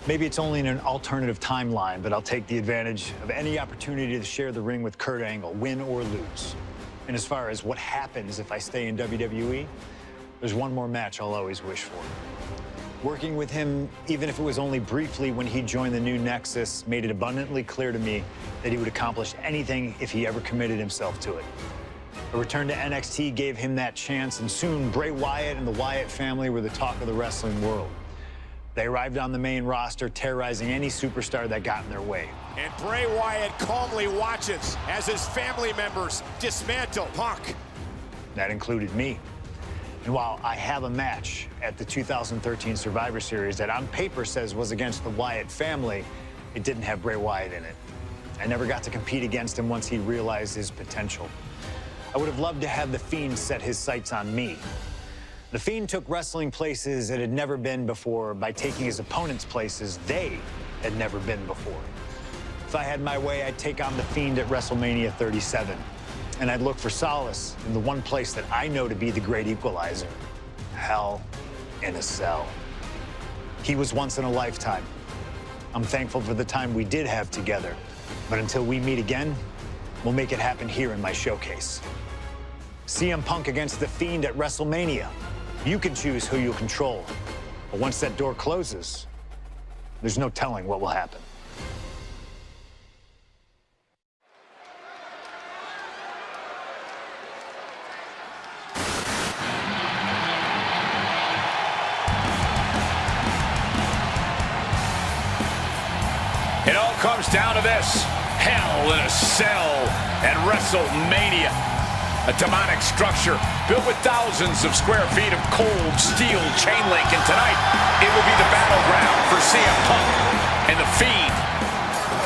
Maybe it's only in an alternative timeline, but I'll take the advantage of any opportunity to share the ring with Kurt Angle, win or lose. And as far as what happens if I stay in WWE, there's one more match I'll always wish for. Working with him, even if it was only briefly when he joined the new Nexus, made it abundantly clear to me that he would accomplish anything if he ever committed himself to it. A return to NXT gave him that chance, and soon Bray Wyatt and the Wyatt family were the talk of the wrestling world. They arrived on the main roster, terrorizing any superstar that got in their way. And Bray Wyatt calmly watches as his family members dismantle Punk. That included me. And while I have a match at the 2013 Survivor Series that on paper says was against the Wyatt family, it didn't have Bray Wyatt in it. I never got to compete against him once he realized his potential. I would have loved to have the Fiend set his sights on me. The Fiend took wrestling places it had never been before by taking his opponents places they had never been before. If I had my way, I'd take on the Fiend at WrestleMania 37. And I'd look for solace in the one place that I know to be the great equalizer: Hell in a Cell. He was once in a lifetime. I'm thankful for the time we did have together. But until we meet again, we'll make it happen here in my showcase. CM Punk against The Fiend at WrestleMania. You can choose who you'll control. But once that door closes, there's no telling what will happen. It all comes down to this: Hell in a Cell at WrestleMania. A demonic structure built with thousands of square feet of cold steel chain link. And tonight, it will be the battleground for CM Punk and The Fiend.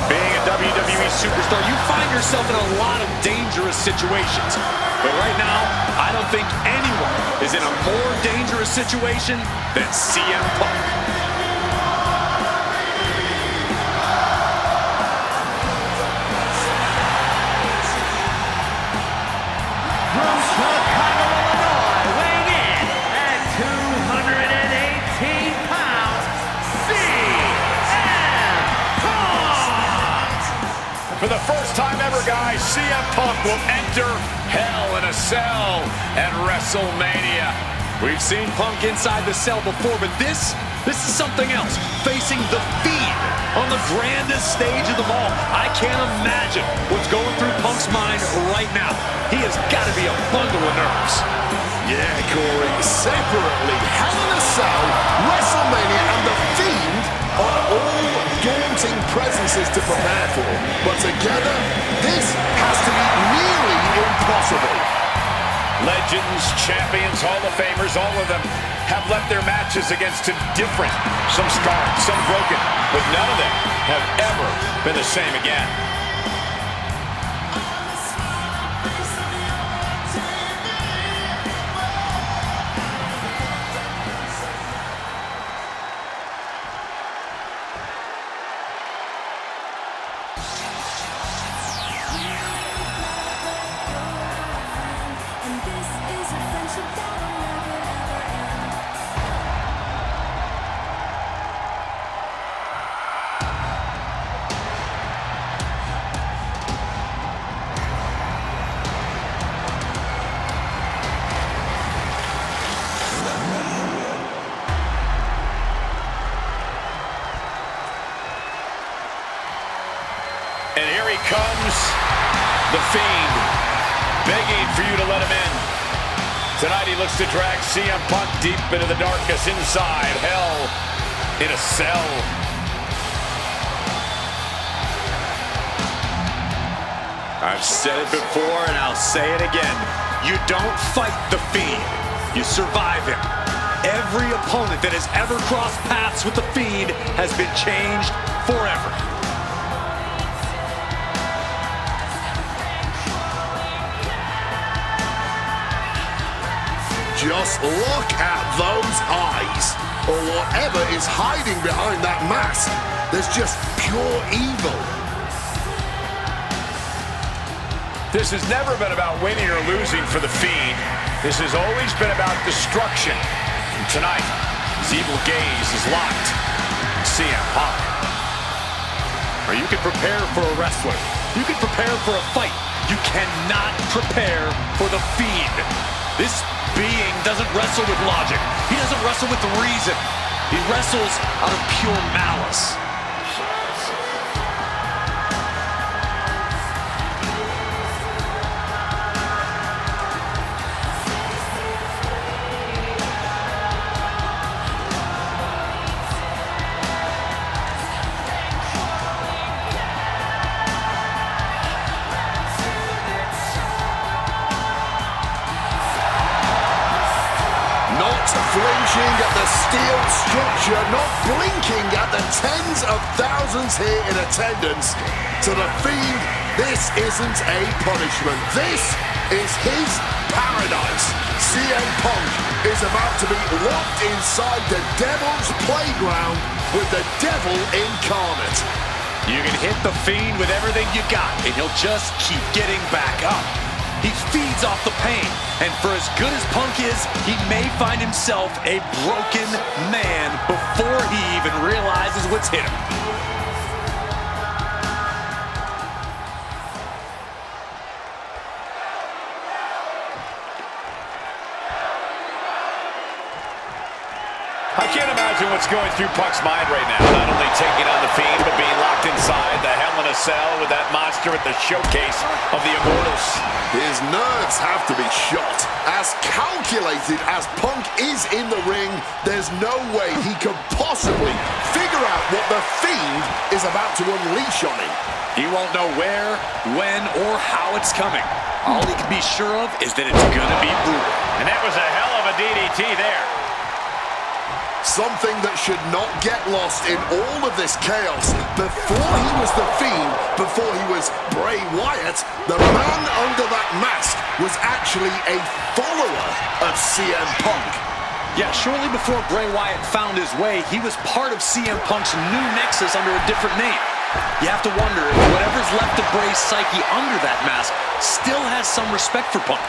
Being a WWE superstar, you find yourself in a lot of dangerous situations. But right now, I don't think anyone is in a more dangerous situation than CM Punk. For the first time ever, guys, CM Punk will enter Hell in a Cell at WrestleMania. We've seen Punk inside the cell before, but this is something else. Facing The Fiend on the grandest stage of them all. I can't imagine what's going through Punk's mind right now. He has got to be a bundle of nerves. Yeah, Corey, separately, Hell in a Cell, WrestleMania, and The Fiend are all daunting presences to prepare for. But together, this has to be nearly impossible. Legends, champions, Hall of Famers, all of them have left their matches against him different. Some scarred, some broken, but none of them have ever been the same again. And here he comes, The Fiend, begging for you to let him in. Tonight he looks to drag CM Punk deep into the darkness inside Hell in a Cell. I've said it before and I'll say it again. You don't fight The Fiend, you survive him. Every opponent that has ever crossed paths with The Fiend has been changed forever. Just look at those eyes, or whatever is hiding behind that mask. There's just pure evil. This has never been about winning or losing for The Fiend. This has always been about destruction. And tonight, his evil gaze is locked on CM Punk. Or you can prepare for a wrestler. You can prepare for a fight. You cannot prepare for the Fiend. This being doesn't wrestle with logic. He doesn't wrestle with reason. He wrestles out of pure malice. Flinching at the steel structure, not blinking at the tens of thousands here in attendance. To the Fiend, this isn't a punishment. This is his paradise. CM Punk is about to be locked inside the Devil's playground with the Devil incarnate. You can hit the Fiend with everything you got, and he'll just keep getting back up. He feeds off the pain, and for as good as Punk is, he may find himself a broken man before he even realizes what's hit him. I can't imagine what's going through Punk's mind right now. Not only taking on the Fiend, but being locked inside the Hell in a Cell with that monster at the showcase of the Immortals. His nerves have to be shot. As calculated as Punk is in the ring, there's no way he could possibly figure out what the Fiend is about to unleash on him. He won't know where, when, or how it's coming. All he can be sure of is that it's gonna be brutal. And that was a hell of a DDT there. Something that should not get lost in all of this chaos. Before he was the Fiend, before he was Bray Wyatt, the man under that mask was actually a follower of CM Punk. Yeah, shortly before Bray Wyatt found his way, he was part of CM Punk's new nexus under a different name. You have to wonder if whatever's left of Bray's psyche under that mask still has some respect for Punk.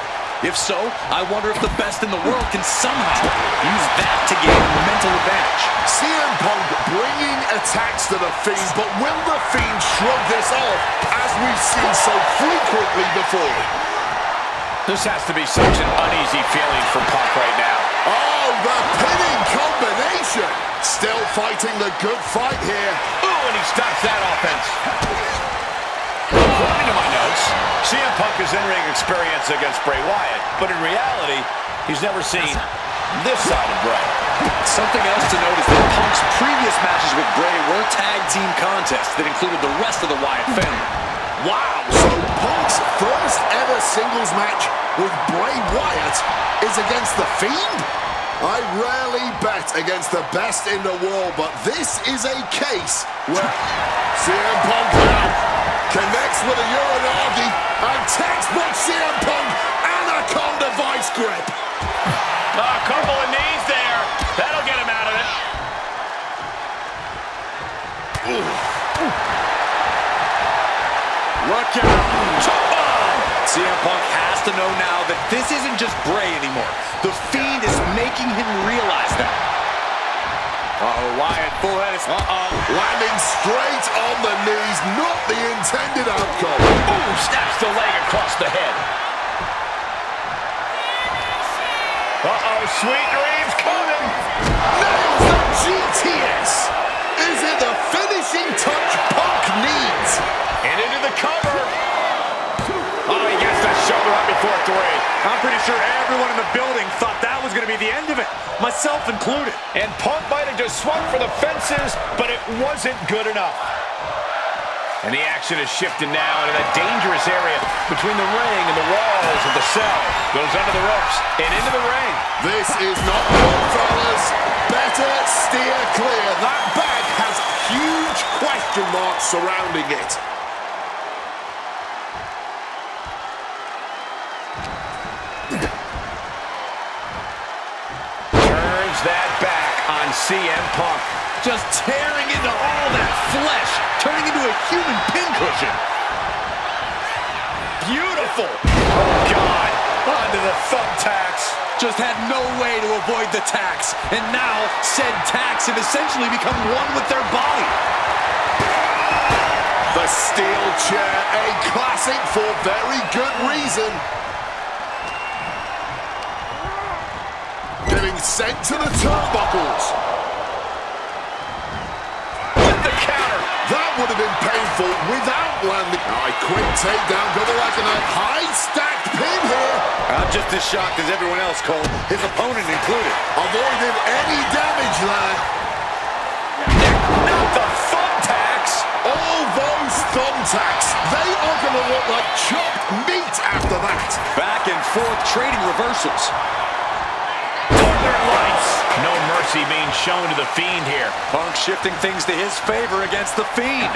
If so, I wonder if the best in the world can somehow use that to gain a mental advantage. CM Punk bringing attacks to the Fiend, but will the Fiend shrug this off, as we've seen so frequently before? This has to be such an uneasy feeling for Punk right now. Oh, the pinning combination! Still fighting the good fight here. Ooh, and he stops that offense. According to my notes, CM Punk is in-ring experience against Bray Wyatt, but in reality, he's never seen this side of Bray. Something else to note is that Punk's previous matches with Bray were tag team contests that included the rest of the Wyatt family. Wow, so Punk's first ever singles match with Bray Wyatt is against the Fiend? I rarely bet against the best in the world, but this is a case where CM Punk now connects with a Uranagi and textbook CM Punk Anaconda vice grip. A couple of knees there. That'll get him out of it. Look out. CM Punk has to know now that this isn't just Bray anymore. The Fiend is making him realize that. Uh-oh, Wyatt, full head is... Landing straight on the knees, not the intended outcome. Ooh, snaps the leg across the head. Uh-oh, sweet dreams coming. Nails the GTS. Is it the finishing touch Punk needs? And into the cover. Oh, he gets that shoulder up before 3. I'm pretty sure everyone in the building thought that was going to be the end of it, myself included. And Punk might have just swung for the fences, but it wasn't good enough. And the action is shifted now into that dangerous area between the ring and the walls of the cell. Goes under the ropes and into the ring. This is not good, fellas. Better steer clear. That bag has huge question marks surrounding it. Turns that back on CM Punk. Just tearing into all that flesh, turning into a human pincushion. Beautiful. Oh, God. Onto the thumbtacks. just had no way to avoid the tax. And now, said tax have essentially become one with their body. The steel chair, a classic for very good reason. Getting sent to the turnbuckles. With the counter. That would have been painful without landing. A quick takedown, double like a high stacked pin here. I'm just as shocked as everyone else, Cole, his opponent included. Avoided any damage there. Not the thumbtacks. All those thumbtacks, they are going to look like chopped meat after that. Back and forth trading reversals. Northern Lights. No mercy being shown to the Fiend here. Punk shifting things to his favor against the Fiend.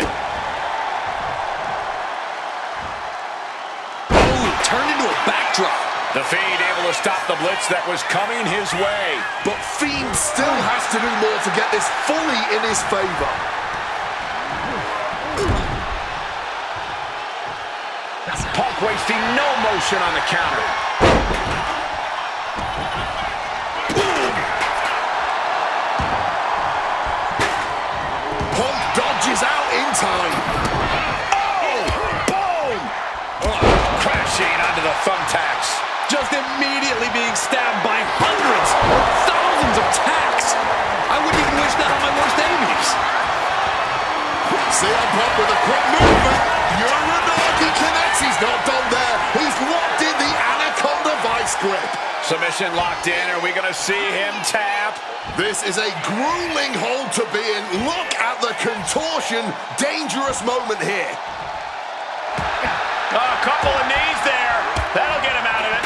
Oh, turned into a backdrop. The Fiend able to stop the blitz that was coming his way. But Fiend still has to do more to get this fully in his favor. Punk wasting no motion on the counter. Punk dodges out in time. Oh! Boom! Crashing onto the thumbtacks. Just immediately being stabbed by hundreds or thousands of tacks. I wouldn't even wish that on my worst enemies. CM Punk with a quick movement. Uranagi connects. He's not done there. He's locked in the Anaconda vice grip. Submission locked in. Are we going to see him tap? This is a grueling hold to be in. Look at the contortion. Dangerous moment here. Oh, a couple of knees there. That'll get him out of it.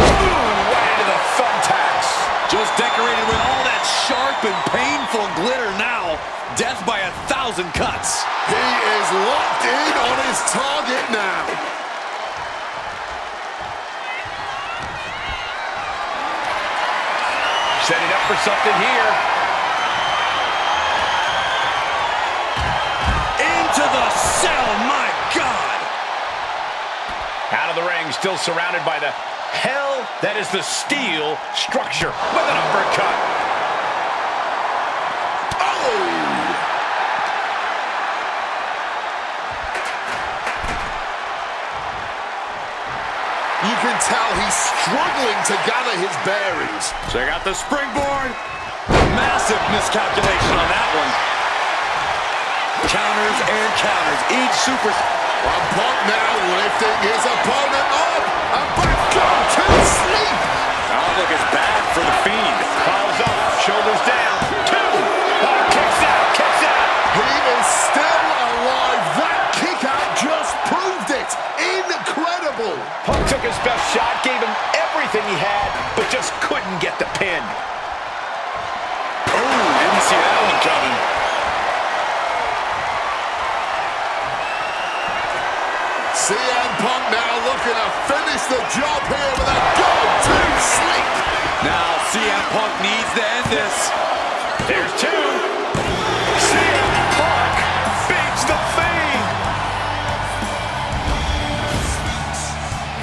Ooh, right into the thumbtacks. Just decorated with all that sharp and painful glitter now. Death by 1,000 cuts. He is locked in on his target now. Setting up for something here. Into the cell, my God! Out of the ring, still surrounded by the hell that is the steel structure with an uppercut. Oh! You can tell he's struggling to gather his bearings. Check out the springboard. Massive miscalculation on that one. Counters and counters. Each super... Punk now lifting his opponent up. And back go to sleep. Outlook is bad for the Fiend. Falls up, shoulders down. Two. Oh, kicks out, kicks out. He is still alive. That kick out just proved it. Incredible. Punk took his best shot, gave him everything he had, but just couldn't get the pin. Oh, didn't see that one coming. CM Punk now looking to finish the job here with a go-to sleep. Now CM Punk needs to end this. There's two. CM Punk beats the Fiend.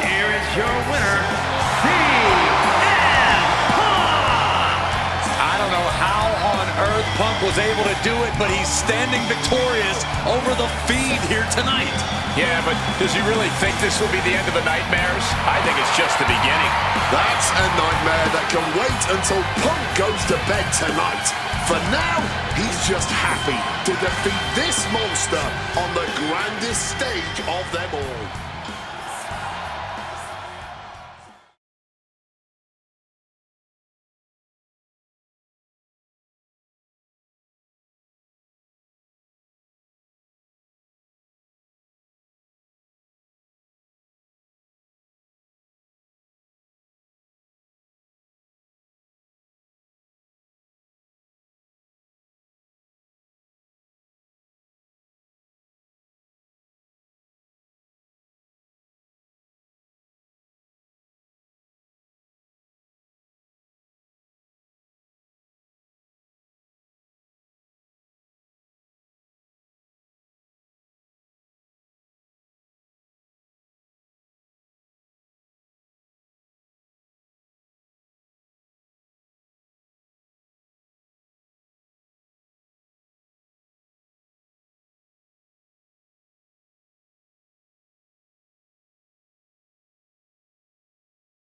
Here is your winner, CM Punk! I don't know how on earth Punk was able to do it, but he's standing victorious over the Fiend here tonight. Yeah, but does he really think this will be the end of the nightmares? I think it's just the beginning. That's a nightmare that can wait until Punk goes to bed tonight. For now, he's just happy to defeat this monster on the grandest stage of them all.